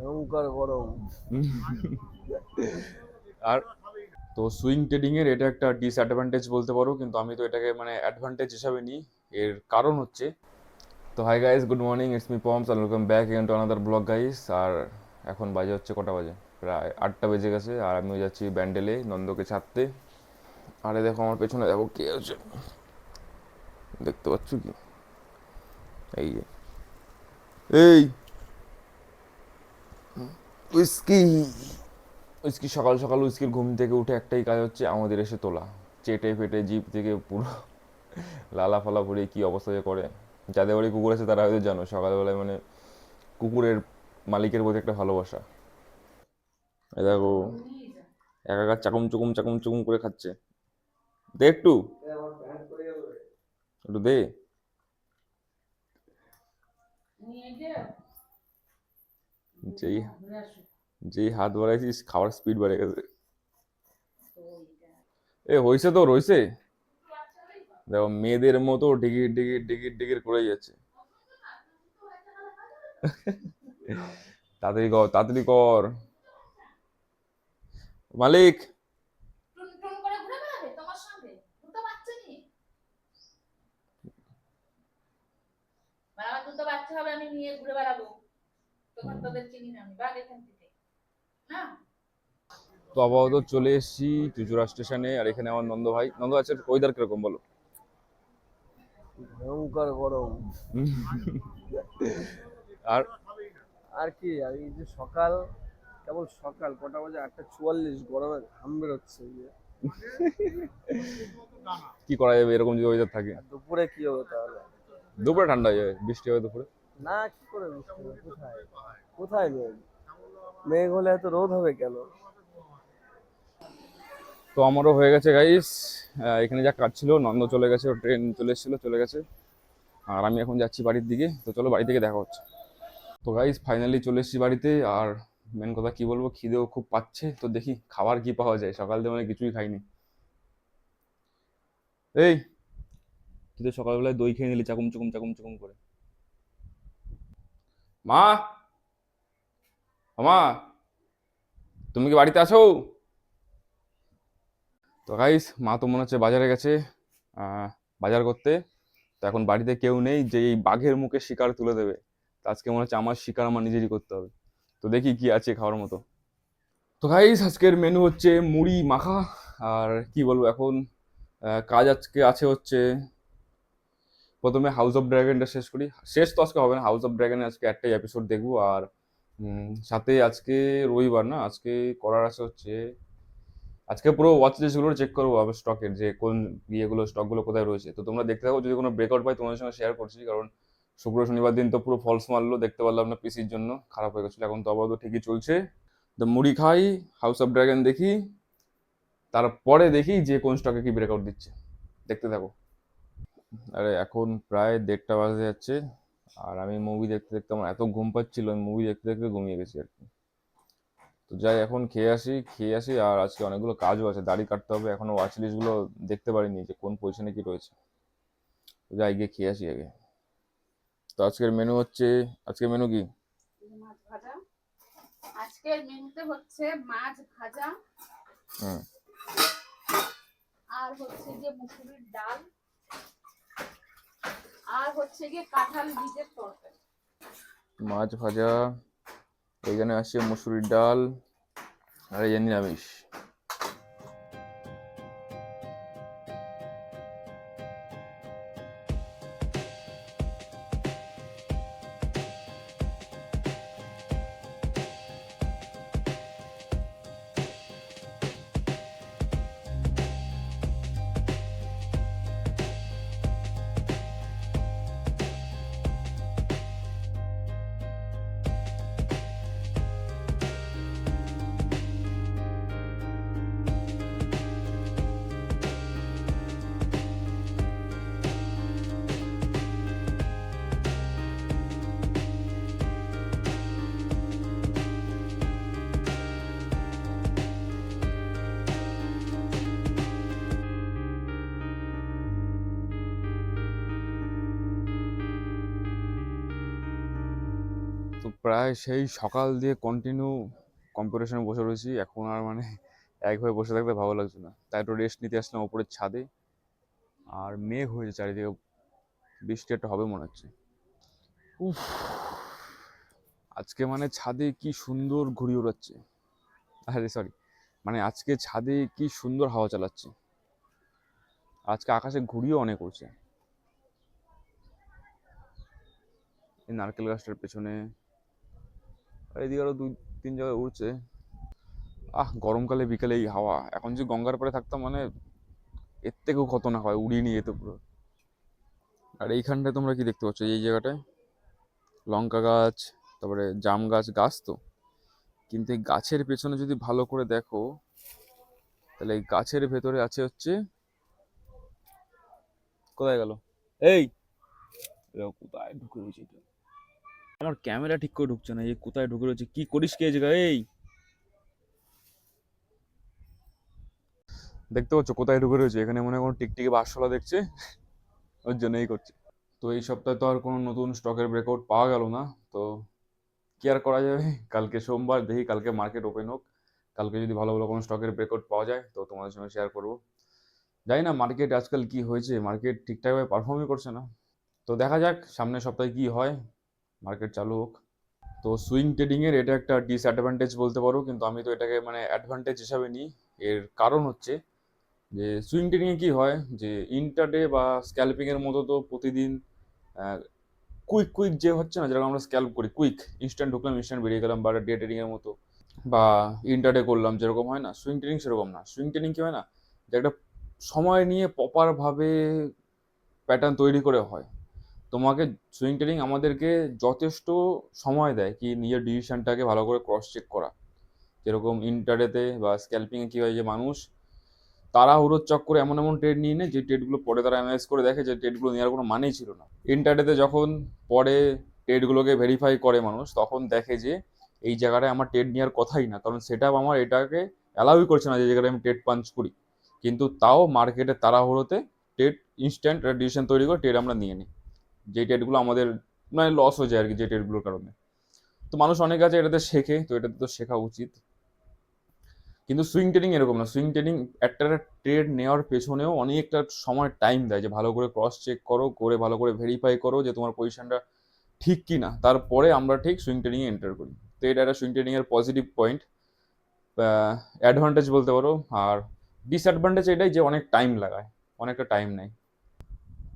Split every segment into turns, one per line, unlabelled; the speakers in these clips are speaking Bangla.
ভয়ঙ্কর গরম।
আর তো সুইং ট্রেডিং এর এটা একটা ডিসঅ্যাডভান্টেজ বলতে পারো, কিন্তু আমি তো এটাকে মানে অ্যাডভান্টেজ হিসাবে নিই। এর কারণ হচ্ছে, তো hi guys, good morning, it's me Poms আর welcome back again to another vlog guys. আর এখন বাজে হচ্ছে কটা বাজে, প্রায় 8টা বেজে গেছে। আর আমি যাচ্ছি ব্যান্ডেলে নন্দকে ছাড়তে। আরে দেখো আমার পেছনে, দেখো কে আছে, দেখতে পাচ্ছ কি? এই যে, এই উইস্কি। উইস্কি সকাল সকাল, উইস্কির ঘুম থেকে উঠে একটাই কাজ হচ্ছে আমাদের এসে তোলা। চেটে ফেটে জিপ থেকে পুরো লালা ফালা পরে কি অবস্থা যে করে। যাদের বাড়ি কুকুর আছে তারা হয়তো জানো, সকালবেলায় মানে কুকুরের মালিকের প্রতি একটা ভালোবাসা। এই দেখো একা একা চাকুম চুকুম করে খাচ্ছে। দে একটু, একটু দে। যেই যেই হাত বাড়াইছিস খাওয়ার স্পিড বেড়ে গেছে। এ হয়েছে তো রয়েছে। দেখো মেয়েদের মতো ডিগির ডিগির ডিগির ডিগির করে যাচ্ছে। তাড়াতাড়ি কর, তাড়াতাড়ি কর মালিক। তো আপাতত চলে এসেছি চুচুড়া স্টেশনে। আর এখানে আমার নন্দ ভাই। নন্দ, আছে ওয়েদার কিরকম বলো?
ভয়ঙ্কর গরম।
আর
আর কি, আর এই যে সকাল, কেবল সকাল কটা বাজে, 8:44, গরমে ঘাম বেরোচ্ছে এই যে।
কি করা যাবে এরকম যদি ওয়েদার থাকে?
আর দুপুরে কি হবে তাহলে?
দুপুরে ঠান্ডা হয়ে যাবে, বৃষ্টি হবে দুপুরে।
না, কি করে বৃষ্টি হবে? কোথায় কোথায় মেঘ? মেঘ হলে এত রোদ হবে কেন?
তো আমারও হয়ে গেছে গাইস। এখানে যা কাজ ছিল, নন্দ চলে গেছে, ট্রেন চলে এসেছিল, চলে গেছে। আর আমি এখন যাচ্ছি বাড়ির দিকে। তো চলো বাড়ি থেকে দেখা হচ্ছে। তো গাইস ফাইনালি চলে এসেছি বাড়িতে। আর মেন কথা কি বলবো, খিদেও খুব পাচ্ছে। তো দেখি খাবার কি পাওয়া যায়, সকাল থেকে মানে কিছুই খাইনি। এই, তুই তো সকালবেলায় দই খেয়ে নিলি চাকুম চুকুম করে। মা, ও মা, তুমি কি বাড়িতে আছো? তো গাইস মা তো মনে হচ্ছে বাজারে গেছে বাজার করতে। তো এখন বাড়িতে কেউ নেই যে এই বাঘের মুখে শিকার তুলে দেবে। তো আজকে মনে হচ্ছে আমার শিকার আমার নিজেরই করতে হবে। তো দেখি কি আছে খাওয়ার মতো। তো গাইস আজকের মেনু হচ্ছে মুড়ি মাখা। আর কি বলবো এখন, কাজ আজকে আছে হচ্ছে, প্রথমে হাউস অফ ড্রাগনটা শেষ করি। শেষ তো আজকে হবে না, হাউস অফ ড্রাগনে আজকে একটাই এপিসোড দেখবো। আর সাথে আজকে রবিবার না, আজকে করার আছে হচ্ছে, আজকে পুরো ওয়াচ লিস্টগুলো চেক করবো আমি স্টকের, যে কোন ইয়েগুলো স্টকগুলো কোথায় রয়েছে। তো তোমরা দেখতে থাকো, যদি কোনো ব্রেকআউট পাই তোমাদের সঙ্গে শেয়ার করছি। কারণ শুক্র শনিবার দিন তো পুরো ফলস মারলো, দেখতে পারলাম না, পিসির জন্য খারাপ হয়ে গেছিলো। এখন তো আপাতত ঠিকই চলছে। তো মুড়ি খাই, হাউস অফ ড্রাগন দেখি, তারপরে দেখি যে কোন স্টকে কি ব্রেকআউট দিচ্ছে। দেখতে থাকো। আরে এখন প্রায় 1:30 বাজে যাচ্ছে। আর আমি মুভি দেখতে দেখতে আমার এত ঘুম পাচ্ছিল, আমি মুভি দেখতে দেখতে ঘুমিয়ে গেছি আর কি। তো যাই এখন খেয়ে আসি। আর আজকে অনেকগুলো কাজও আছে, দাড়ি কাটতে হবে, এখনো ওয়াচ লিস্টগুলো দেখতে পারিনি যে কোন পজিশনে কি রয়েছে। তো যাই গিয়ে খেয়ে আসি আগে। তো আজকের মেনু হচ্ছে, আজকের মেনু কি?
মাছ ভাজা। আজকের মেনুতে হচ্ছে মাছ ভাজা,
হুম।
আর হচ্ছে যে মুসুরির ডাল, আর হচ্ছে গিয়ে কাঁঠাল বীজের তরকারি।
মাছ ভাজা, এখানে আসছে মুসুরির ডাল, আর এই যে নিরামিষ। প্রায় সেই সকাল দিয়ে কন্টিনিউ কম্পিটিশনে বসে রয়েছি, এখন আর মানে একভাবে বসে থাকতে ভালো লাগছে না, তাই একটু রেস্ট নিতে আসলাম ওপরের ছাদে। আর মেঘ হয়েছে চারিদিকে, বৃষ্টি একটা হবে মনে হচ্ছে। উফ, আজকে মানে ছাদে কি সুন্দর ঘুড়ি ওড়াচ্ছে, আরে সরি, মানে আজকে ছাদে কি সুন্দর হাওয়া চালাচ্ছে। আজকে আকাশে ঘুড়িও অনেক উড়ছে, এই নারকেল গাছটার পেছনে, আর এদিকে আরো 2-3 জায়গায় উড়ছে। গরমকালে বিকেলে এই হাওয়া, এখন যে গঙ্গার পাড়ে থাকতাম মানে এর থেকেও খতরনাক হয়, উড়িয়ে নিয়ে যেত পুরো। আর এইখানটায় তোমরা কি দেখতে পাচ্ছ, এই জায়গাটায় লঙ্কা গাছ, তারপরে জাম গাছ, গাছ তো, কিন্তু এই গাছের পেছনে যদি ভালো করে দেখো, তাহলে এই গাছের ভেতরে আছে হচ্ছে, কোথায় গেল এই, এরা কোথায় ঢুকে রয়েছে এটা? আমার ক্যামেরা ঠিক করে ঢুকছে না, এই কোথায় ঢুকে রয়েছে, কি করিস কি এই জায়গায়? এই দেখতে পাচ্ছ কোথায় ঢুকে রয়েছে? এখানে মনে হয় কোনো টিকটিকি বা আরশোলা দেখছে, ওর জন্যই করছে। তো এই সপ্তাহে তো আর কোনো নতুন স্টকের ব্রেকআউট পাওয়া গেল না, তো কি আর করা যাবে, কালকে সোমবার, দেখি কালকে মার্কেট ওপেন হোক, কালকে যদি ভালো ভালো কোনো স্টকের ব্রেকআউট পাওয়া যায় তো তোমাদের সঙ্গে শেয়ার করবো। জানি না মার্কেট আজকাল কি হয়েছে, মার্কেট ঠিকঠাকভাবে পারফর্মই করছে না। তো দেখা যাক সামনের সপ্তাহে কি হয়, মার্কেট চালু হোক। তো সুইং ট্রেডিংয়ের এটা একটা ডিসঅ্যাডভান্টেজ বলতে পারো, কিন্তু আমি তো এটাকে মানে অ্যাডভান্টেজ হিসাবে নিই। এর কারণ হচ্ছে যে সুইং ট্রেডিংয়ে কি হয়, যে ইন্টারডে বা স্ক্যালপিংয়ের মতো তো প্রতিদিন কুইক কুইক যে হচ্ছে না, যেরকম আমরা স্ক্যাল্প করি, কুইক ইনস্ট্যান্ট ঢুকলাম ইনস্ট্যান্ট বেরিয়ে গেলাম, বা ডে ট্রেডিংয়ের মতো বা ইন্টারডে করলাম যেরকম হয় না, সুইং ট্রেডিং সেরকম না। সুইং ট্রেডিং কি হয় না, যে একটা সময় নিয়ে প্রপারভাবে প্যাটার্ন তৈরি করে হয়। তোমাকে সুইং ট্রেডিং আমাদেরকে যথেষ্ট সময় দেয় কি নিজের ডিসিশনটাকে ভালো করে ক্রস চেক করা। যেরকম ইন্টারডেতে বা স্ক্যাল্পিংয়ে কী হয়, যে মানুষ তাড়াহুড়োর চক্করে এমন এমন ট্রেড নিয়ে নেয় যে ট্রেডগুলো পরে তারা অ্যানালাইজ করে দেখে যে ট্রেডগুলো নেওয়ার কোনো মানেই ছিল না। ইন্টারডেতে যখন পরে ট্রেডগুলোকে ভেরিফাই করে মানুষ, তখন দেখে যে এই জায়গাটায় আমার ট্রেড নেওয়ার কথাই না, কারণ সেটা আমার এটাকে অ্যালাউই করছে না যে জায়গায় আমি ট্রেড পাঞ্চ করি। কিন্তু তাও মার্কেটে তাড়াহুড়োতে ট্রেড ইনস্ট্যান্ট ডিসিশন তৈরি করে ট্রেড আমরা নিয়ে নিই, যে ট্রেডগুলো আমাদের মানে লস হয়ে যায় আর কি, যে ট্রেডগুলোর কারণে। তো মানুষ অনেক আছে এটাতে শেখে, তো এটাতে তো শেখা উচিত। কিন্তু সুইং ট্রেডিং এরকম না, সুইং ট্রেডিং একটা ট্রেড নেওয়ার পেছনেও অনেকটা সময় টাইম দেয়, যে ভালো করে ক্রস চেক করো, করে ভালো করে ভেরিফাই করো যে তোমার পজিশনটা ঠিক কি না, তারপরে আমরা ঠিক সুইং ট্রেডিংয়ে এন্টার করি। তো এটা একটা সুইং ট্রেডিংয়ের পজিটিভ পয়েন্ট, অ্যাডভান্টেজ বলতে পারো। আর ডিসঅ্যাডভান্টেজ এটাই যে অনেক টাইম লাগায়, অনেকটা টাইম নেয়।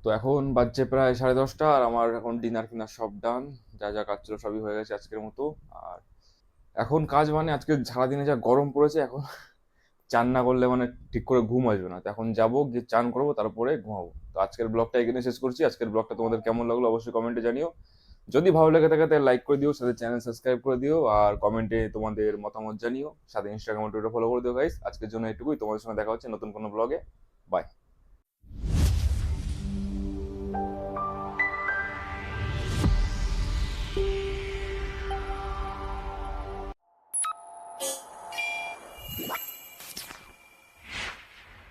তো এখন বাজছে প্রায় 10:30, আর আমার এখন ডিনার ফিনার সব ডান, যা যা কাজ ছিল সবই হয়ে গেছে আজকের মতো। আর এখন কাজ মানে আজকে সারাদিনে যা গরম পড়েছে, এখন চান না করলে মানে ঠিক করে ঘুম আসবে না, তো এখন যাবো গিয়ে চান করবো তারপরে ঘুমাবো। তো আজকের ব্লগটা এখানে শেষ করছি। আজকের ব্লগটা তোমাদের কেমন লাগলো অবশ্যই কমেন্টে জানিও, যদি ভালো লেগে থাকে তাহলে লাইক করে দিও, সাথে চ্যানেল সাবস্ক্রাইব করে দিও, আর কমেন্টে তোমাদের মতামত জানিও, সাথে ইনস্টাগ্রাম টুইটার ফলো করে দিও গাইস। আজকের জন্য এটুকুই, তোমাদের সঙ্গে দেখা হচ্ছে নতুন কোনো ব্লগে। বাই।